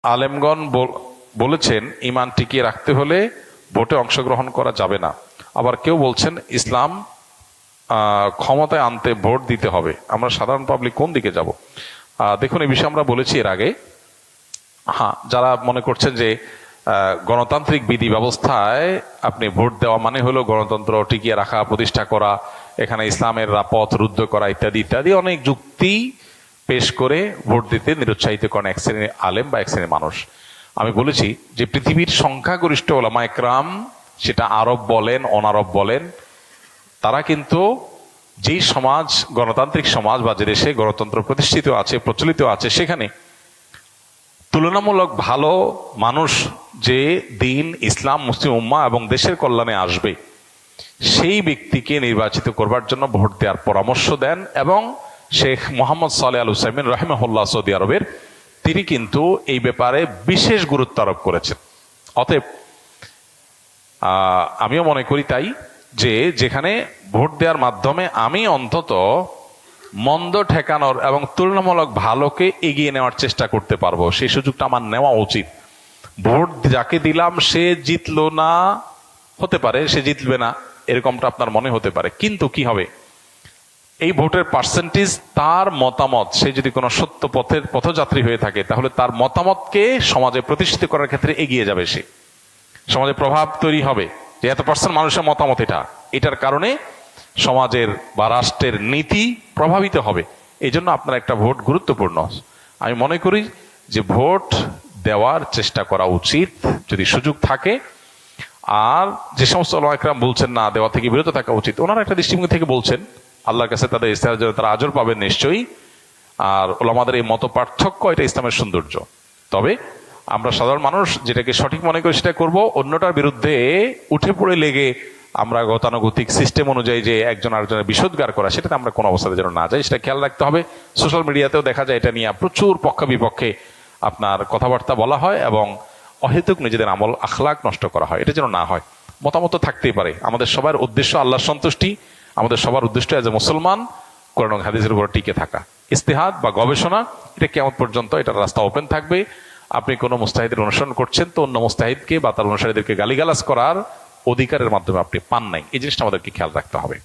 আলেমগণ বলেছেন ইমান টিকিয়ে রাখতে হলে ভোটে অংশগ্রহণ করা যাবে না। আবার কেউ বলছেন ইসলাম ক্ষমতায় আনতে ভোট দিতে হবে। আমরা সাধারণ পাবলিক কোন দিকে যাব? দেখুন, এই বিষয়ে আমরা বলেছি এর আগে। হ্যাঁ, যারা মনে করছেন যে গণতান্ত্রিক বিধি ব্যবস্থায় আপনি ভোট দেওয়া মানে হলো গণতন্ত্র টিকিয়ে রাখা, প্রতিষ্ঠা করা, এখানে ইসলামের পথ রুদ্ধ করা ইত্যাদি ইত্যাদি অনেক যুক্তি পেশ করে ভোট দিতে নিরুৎসাহিত করেন এক শ্রেণীর আলেম বা এক শ্রেণীর মানুষ। আমি বলেছি যে পৃথিবীর সংখ্যাগরিষ্ঠ ওলামা একরাম, সেটা আরব বলেন অনারব বলেন, তারা কিন্তু যেই সমাজ, গণতান্ত্রিক সমাজ বা যে দেশে গণতন্ত্র প্রতিষ্ঠিত আছে, প্রচলিত আছে, সেখানে তুলনামূলক ভালো মানুষ যে দিন, ইসলাম, মুসলিম উম্মাহ এবং দেশের কল্যাণে আসবে, সেই ব্যক্তিকে নির্বাচিত করবার জন্য ভোট দেওয়ার পরামর্শ দেন। এবং শেখ মোহাম্মদ সালেহ আল উসাইমিন রাহিমাহুল্লাহ, সৌদি আরবের, তিনি কিন্তু এই ব্যাপারে বিশেষ গুরুত্ব আরোপ করেছেন। অতএব আমিও মনে করি তাই, যে যেখানে ভোট দেওয়ার মাধ্যমে আমি অন্তত মন্দ ঠেকানোর এবং তুলনামূলক ভালোকে এগিয়ে নেওয়ার চেষ্টা করতে পারবো, সেই সুযোগটা আমার নেওয়া উচিত। ভোট যাকে দিলাম সে জিতলো না, হতে পারে সে জিতবে না, এরকমটা আপনার মনে হতে পারে, কিন্তু কি হবে, এই ভোটের পার্সেন্টেজ, তার মতামত, সে যদি কোনো সত্য পথের পথযাত্রী হয়ে থাকে, তাহলে তার মতামতকে সমাজে প্রতিষ্ঠিত করার ক্ষেত্রে এগিয়ে যাবে। সে সমাজে প্রভাব তৈরি হবে যে এত পার্সেন্ট মানুষের মতামত এটার কারণে সমাজের বা রাষ্ট্রের নীতি প্রভাবিত হবে। এই জন্য আপনার একটা ভোট গুরুত্বপূর্ণ। আমি মনে করি যে ভোট দেওয়ার চেষ্টা করা উচিত যদি সুযোগ থাকে। আর যে সমস্ত ওলামা একরাম বলছেন না, দেওয়া থেকে বিরত থাকা উচিত, ওনারা একটা দৃষ্টিভঙ্গি থেকে বলছেন, আল্লাহর কাছে তাদের ইস্তেহার জন্য তারা আজর পাবেন নিশ্চয়ই। আর ওলামাদের এই মত পার্থক্য, এটা ইসলামের সৌন্দর্য। তবে আমরা সাধারণ মানুষ যেটাকে সঠিক মনে করি সেটা করব। অন্যটার বিরুদ্ধে উঠে পড়ে লেগে আমরা গতানুগতিক সিস্টেম অনুযায়ী যে একজন আরেকজনের বিশোধগার করা, সেটাতে আমরা কোনো অবস্থাতে যেন না যাই, সেটা খেয়াল রাখতে হবে। সোশ্যাল মিডিয়াতেও দেখা যায় এটা নিয়ে প্রচুর পক্ষ বিপক্ষে আপনার কথাবার্তা বলা হয় এবং অহেতুক নিজেদের আমল আখলাক নষ্ট করা হয়। এটা যেন না হয়। মতামত থাকতেই পারে, আমাদের সবার উদ্দেশ্য আল্লাহর সন্তুষ্টি, আমাদের সবার উদ্দেশ্য এজ এ মুসলমান কোরআন এবং হাদিসের উপর টিকে থাকা। ইস্তেহাদ বা গবেষণা, এটা কিয়ামত পর্যন্ত এটার রাস্তা ওপেন থাকবে। আপনি কোনো মুস্তাহিদের অনুসরণ করছেন তো অন্য মুস্তাহিদকে বা তার অনুসারীদেরকে গালিগালাজ করার অধিকারের মাধ্যমে আপনি পান নাই। এই জিনিসটা আমাদেরকে খেয়াল রাখতে হবে।